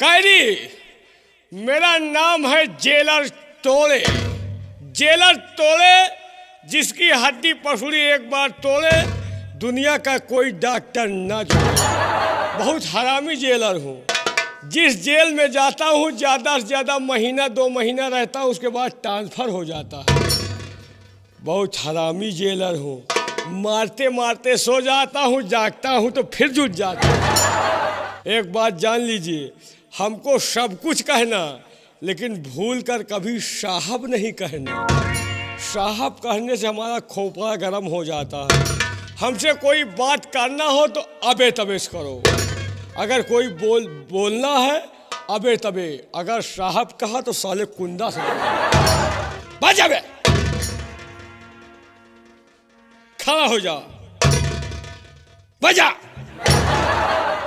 कैदी, मेरा नाम है जेलर तोड़े। जेलर तोड़े, जिसकी हड्डी पसुड़ी एक बार तोड़े, दुनिया का कोई डॉक्टर ना जोड़े। बहुत हरामी जेलर हूँ। जिस जेल में जाता हूँ ज़्यादा से ज़्यादा महीना 2 महीना रहता हूँ, उसके बाद ट्रांसफ़र हो जाता है। बहुत हरामी जेलर हूँ। मारते मारते सो जाता हूँ, जागता हूँ तो फिर जुट जाता हूँ। एक बात जान लीजिए, हमको सब कुछ कहना, लेकिन भूल कर कभी साहब नहीं कहना। साहब कहने से हमारा खोपड़ा गर्म हो जाता है। हमसे कोई बात करना हो तो अबे तबे करो। अगर कोई बोलना है अबे तबे। अगर साहब कहा तो साले कुंदा से बच जाबे। खड़ा हो जा, बजा,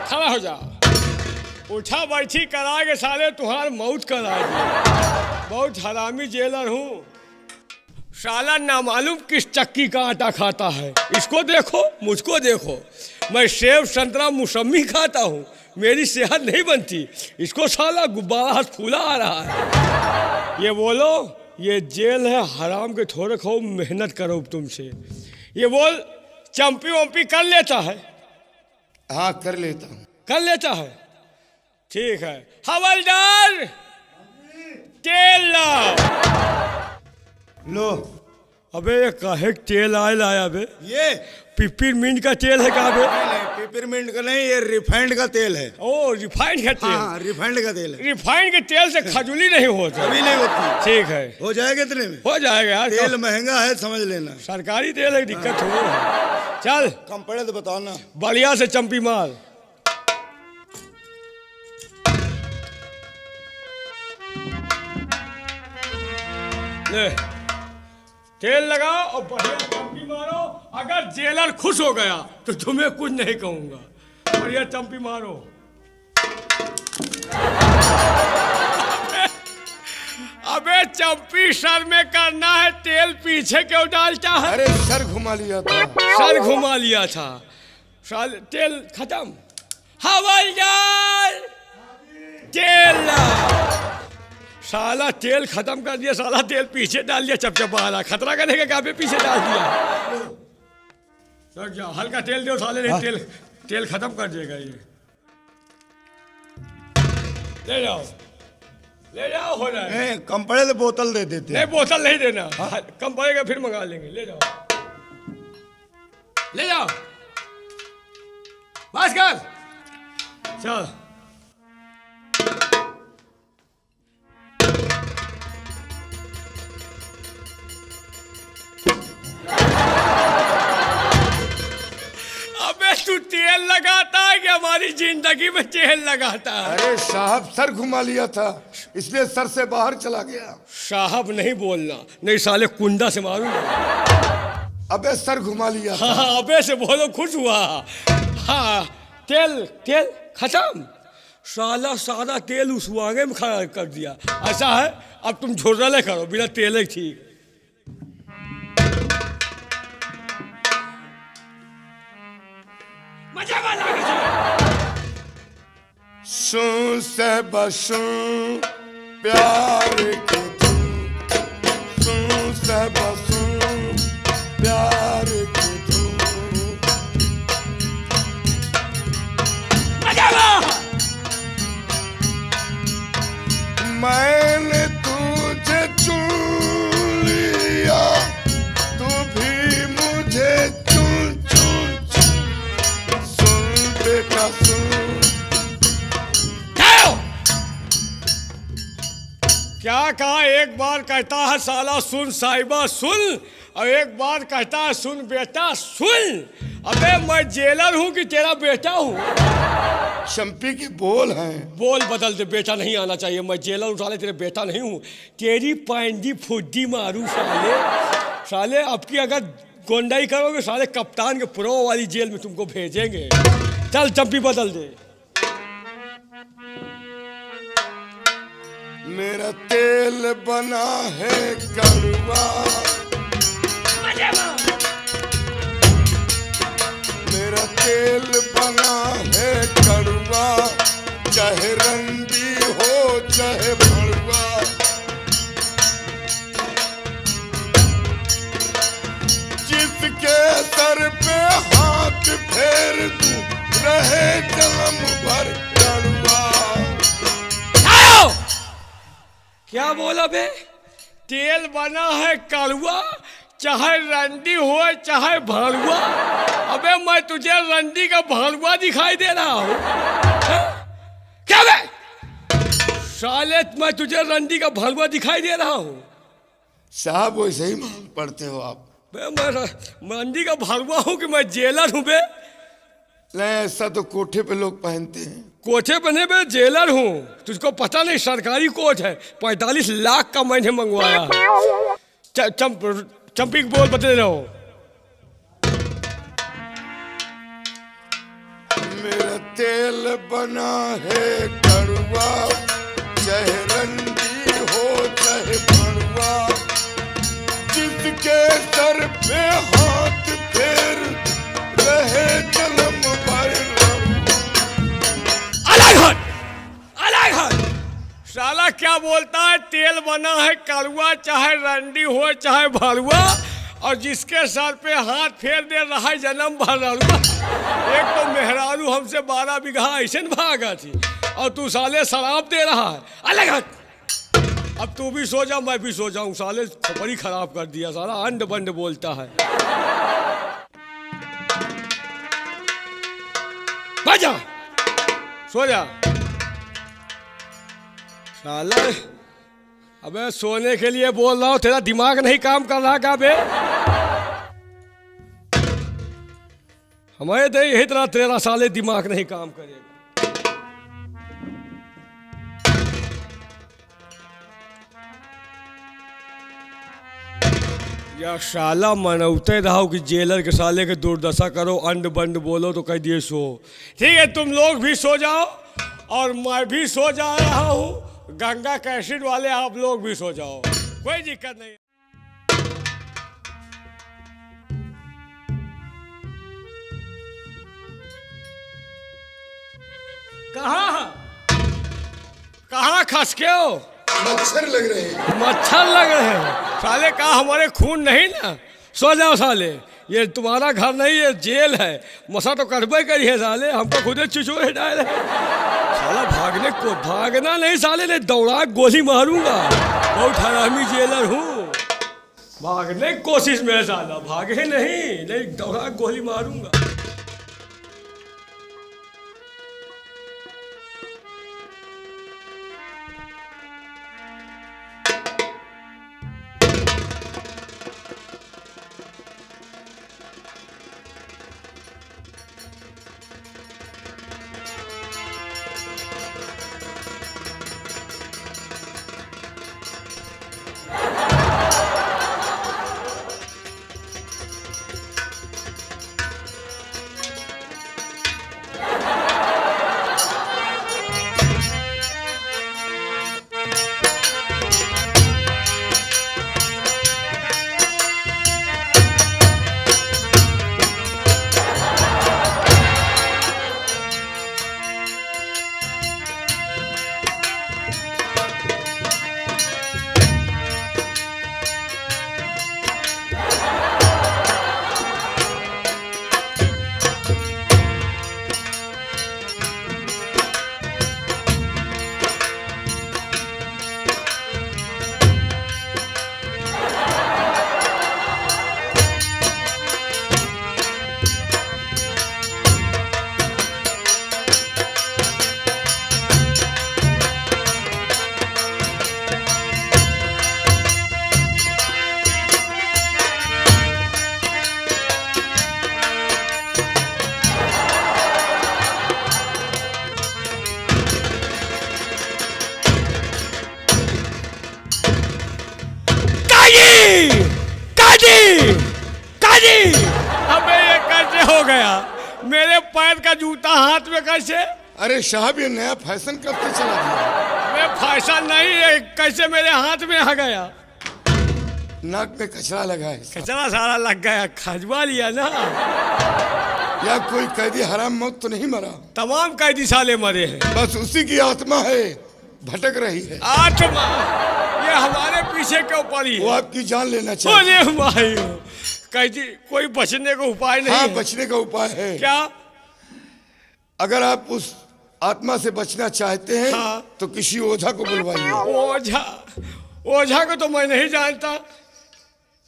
खड़ा हो जा। उठा बैठी करा के साले तुम्हार मौत करा दिए। बहुत हरामी जेलर हूँ। साला नामालूम किस चक्की का आटा खाता है। इसको देखो, मुझको देखो। मैं सेब संतरा मौसमी खाता हूँ, मेरी सेहत नहीं बनती। इसको साला गुब्बारा हाथ फूला आ रहा है। ये बोलो, ये जेल है, हराम के थोड़े खाओ, मेहनत करो तुमसे। ये बोल, चंपी वंपी कर लेता है? हाँ कर लेता हूँ। कर लेता है, ठीक है। हवलदार, तेल लाओ। लो। अबे ये काहे तेल आया बे? ये पिपरमिंट का तेल है क्या बे? नहीं, पिपरमिंट का नहीं, ये रिफाइंड का तेल है। ओ, रिफाइंड का तेल। हाँ, रिफाइंड का तेल है। रिफाइंड के तेल से खजूली नहीं होती। कभी नहीं होती। ठीक है, हो जाएगा इतने में? हो जाएगा यार। तेल महंगा है, समझ लेना। सरकारी तेल है, दिक्कत हो रही है। चल कम पड़े तो बताओ ना। बढ़िया से चंपी मार। ले, तेल लगाओ और बढ़िया चंपी मारो। अगर जेलर खुश हो गया तो तुम्हें कुछ नहीं कहूंगा। बढ़िया चंपी मारो। अबे चंपी सर में करना है, तेल पीछे क्यों डालता है? अरे सर घुमा लिया था। सर घुमा लिया था। साल तेल खत्म। हवलदार, तेल ला। साला तेल खत्म कर दिया। साला तेल पीछे डाल दिया, चपचपा रहा। खतरा करने के काबे पीछे डाल दिया। सर जाओ, हल्का तेल दो साले, नहीं तेल खत्म कर देगा ये। ले जाओ, ले जाओ, हो जाए। कम पड़े तो बोतल दे देते। नहीं, बोतल नहीं देना। कम पड़ेगा फिर मंगा लेंगे। ले जाओ, ले जाओ, बस कर। चल तू तेल लगाता है कि हमारी जिंदगी में तेल लगाता है? अरे साहब सर घुमा लिया था, इसलिए सर से बाहर चला गया। साहब नहीं बोलना, नहीं साले कुंदा से मारूंगा। अबे सर घुमा लिया था। हाँ, अबे से बोलो, खुश हुआ। हाँ, तेल खत्म। साला सारा तेल उस वांगे में खड़ा कर दिया। ऐसा है, अब तुम झोरले करो, बिना तेल ही ठीक। सुन से बसुं प्यार के तुम, सुन से बसुं प्यार के तुम। मैंने तुझे चुन लिया, तू भी मुझे चुन चुन चुन। सुन बेटा सुन। क्या कहा? एक बार कहता है साला सुन साहिबा सुन, और एक बार कहता है सुन बेटा सुन। अबे मैं जेलर हूँ कि तेरा बेटा हूँ? चंपी के बोल हैं। बोल बदल दे, बेटा नहीं आना चाहिए। मैं जेलर हूँ साले, तेरे बेटा नहीं हूँ। तेरी पैंडी फुड्डी मारू साले। साले अब की अगर गोंडाई करोगे साले, कप्तान के प्रो वाली जेल में तुमको भेजेंगे। चल चंपी बदल दे। मेरा तेल बना है कड़वा, मेरा तेल बना है कड़वा, चाहे रंगी रहे जन्म भर कड़वा। आओ! क्या बोला बे? तेल बना है कड़वा, चाहे रंडी हो चाहे भरुआ। अबे मैं तुझे रंडी का भरुआ दिखाई दे रहा हूँ? क्या बे? साले मैं तुझे रंडी का भरुआ दिखाई दे रहा हूँ? साहब वैसे ही मालूम पड़ते हो आप। बे मैं रंडी का भरुआ हूँ कि मैं जेलर हूँ बे? नहीं, ऐसा तो कोठे पे लोग पहनते हैं। कोठे बने बे जेलर हूँ, तुझको पता नहीं सरकारी कोट है, 45 लाख का मैंने मंगवाया है। चंपी बोल बता रहो। मेरा तेल बना है कड़वा, चाहे रंडी हो चाहे भरुआ, जिसके सर पे हाथ फेर रहे जन्म भर अलग हट, अलग हट। साला क्या बोलता है? तेल बना है कड़वा, चाहे रंडी हो चाहे भरुआ, और जिसके सर पे हाथ फेर दे रहा है जन्म भर ररुआ। एक तो मेहरारू हमसे 12 बीघा ऐसे भागा थी, और तू साले शराब दे रहा है। अलग हट। अब तू भी सो जा, मैं भी सो जाऊं। साले खोपड़ी खराब कर दिया, साला अंड बंड बोलता है। बैठ जा, सो जा साला। अबे सोने के लिए बोल रहा हूँ, तेरा दिमाग नहीं काम कर रहा क्या बे? हमारे तो यही तरह तेरा साले दिमाग नहीं काम करेगा। या साला मनौते रहो कि जेलर के साले के दुर्दशा करो, अंड बंड बोलो तो कह दिए सो। ठीक है, तुम लोग भी सो जाओ और मैं भी सो जा रहा हूँ। गंगा कैसिड वाले आप लोग भी सो जाओ, कोई दिक्कत नहीं। कहाँ खस के हो? मच्छर लग रहे हैं। मच्छर लग रहे हैं साले? कहा हमारे खून नहीं ना? सो जाओ साले, ये तुम्हारा घर नहीं, ये जेल है। मसा तो करबे करिए साले, हमको खुदे चुचोरे डाले। साला भागना नहीं साले, ने दौड़ा गोली मारूंगा। बहुत हरामी जेलर हूँ। भागने की कोशिश में साला, भागे नहीं दौड़ा गोली मारूंगा। अबे ये कैसे हो गया? मेरे पैर का जूता हाथ में कैसे? अरे साहब, ये नया फैशन कब से चला दिया? मैं फैशन नहीं है, कैसे मेरे हाथ में आ गया? नाक में कचरा लगा है। कचरा सारा लग गया, खजवा लिया ना। या कोई कैदी हराम मौत तो नहीं मरा? तमाम कैदी साले मरे हैं, बस उसी की आत्मा है, भटक रही है। आत्मा ये हमारे पीछे के ऊपर ही वो है। आपकी जान लेना चाहिए। अरे भाई, कैदी कोई बचने का उपाय नहीं हाँ, है? बचने का उपाय है। क्या? अगर आप उस आत्मा से बचना चाहते हैं हाँ। तो किसी ओझा को बुलवाइए। ओझा? ओझा को तो मैं नहीं जानता।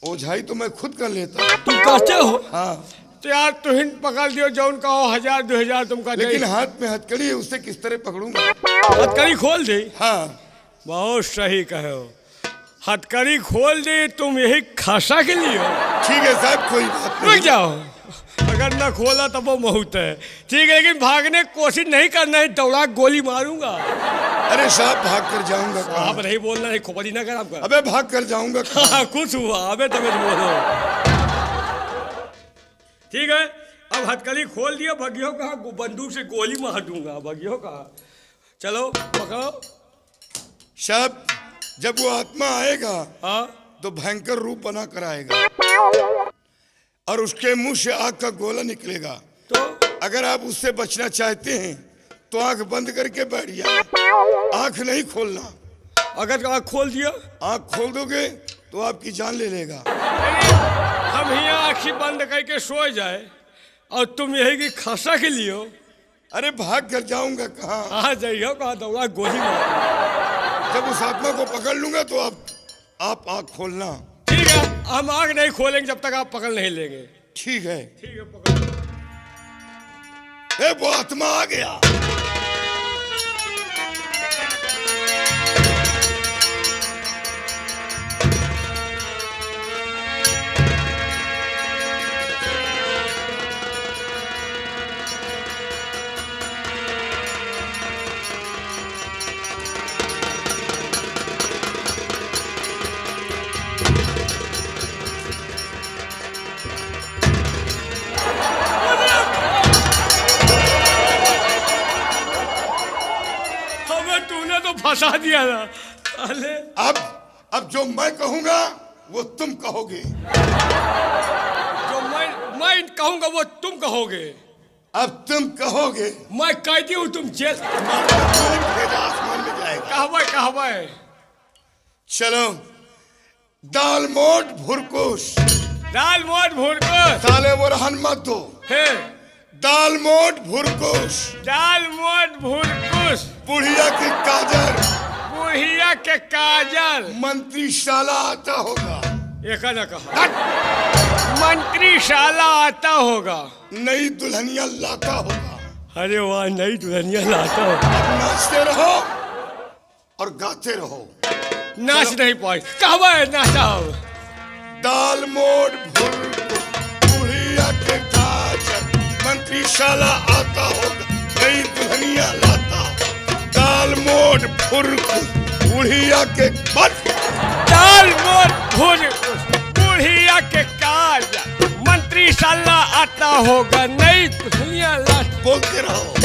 ओझाई तो मैं खुद कर लेता हूँ। तुम कहते हो? हाँ, तो यार तुहिन पकड़ दियो जौन कहो 1000 2000 तुम का लेकिन हाथ में हथकड़ी है, उससे किस तरह पकड़ूंगा? हथकड़ी खोल दे। हाँ, बहुत सही कहे हो, हथकड़ी खोल दे। तुम यही खासा के लिए हो? ठीक है साहब, कोई बात रुक नहीं। जाओ, अगर न खोला तब वो बहुत है। ठीक है, लेकिन भागने की कोशिश नहीं करना है, दौड़ा गोली मारूंगा। अरे साहब, भाग कर जाऊंगा कहाँ? आप नहीं बोलना है, खोपड़ी ना कर आपका। अबे भाग कर जाऊंगा कहाँ? हाँ, कुछ हुआ अबे तबे बोलो। ठीक है, अब हथकड़ी खोल दिया। भगियो कहा, बंदूक से गोली मार दूंगा। भगियो कहा, चलो पकड़ो। साहब, जब वो आत्मा आएगा हाँ, तो भयंकर रूप बना कर आएगा और उसके मुंह से आग का गोला निकलेगा। तो अगर आप उससे बचना चाहते हैं तो आंख बंद करके बैठ जाए, आंख नहीं खोलना। अगर आँख खोल दिया, आंख खोल दोगे तो आपकी जान ले लेगा। हम यहाँ आँखी बंद करके सो जाए और तुम यही की खासा के लिए हो? अरे भाग कर जाऊंगा कहाँ? आ जाइयो कहा, दौड़ा गोली मार। जब उस आत्मा को पकड़ लूंगा तो आप आंख खोलना। ठीक है, हम आँख नहीं खोलेंगे जब तक आप पकड़ नहीं लेंगे। ठीक है। ठीक है, पकड़। ए, वो आत्मा आ गया। हमें तूने तो फंसा दिया था। अरे अब जो मैं कहूंगा वो तुम कहोगे। जो मैं कहूंगा वो तुम कहोगे। अब तुम कहोगे। मैं कहती हूँ तुम जेल आसमान में जाएगा। कहवे। चलो, दाल मोट भुरकुश। दाल मोट भुरकुश। साले वो रहन मत दो। है दाल मोट भुरकुश। दाल मोट भुरकुश। बुढ़िया की काजर। बुढ़िया के काजल। मंत्रीशाला आता होगा। एक न कहा, मंत्रीशाला आता होगा। नई दुल्हनिया लाता होगा। अरे वाह, नई दुल्हनिया लाता होगा। नाचते रहो और गाते रहो। नाच नहीं पाई, कहवे नाचा हो। दाल मोट भुरकुश, बुढ़िया के काजर, मंत्रीशाला आता होगा, नई दुल्हनिया लाता होगा। दाल मोट भुरकुश, बुढ़िया के दाल मोट भुरकुश, बुढ़िया के काजल, मंत्रीशाला आता होगा, नई दुल्हनिया लाता। बोलते रहो।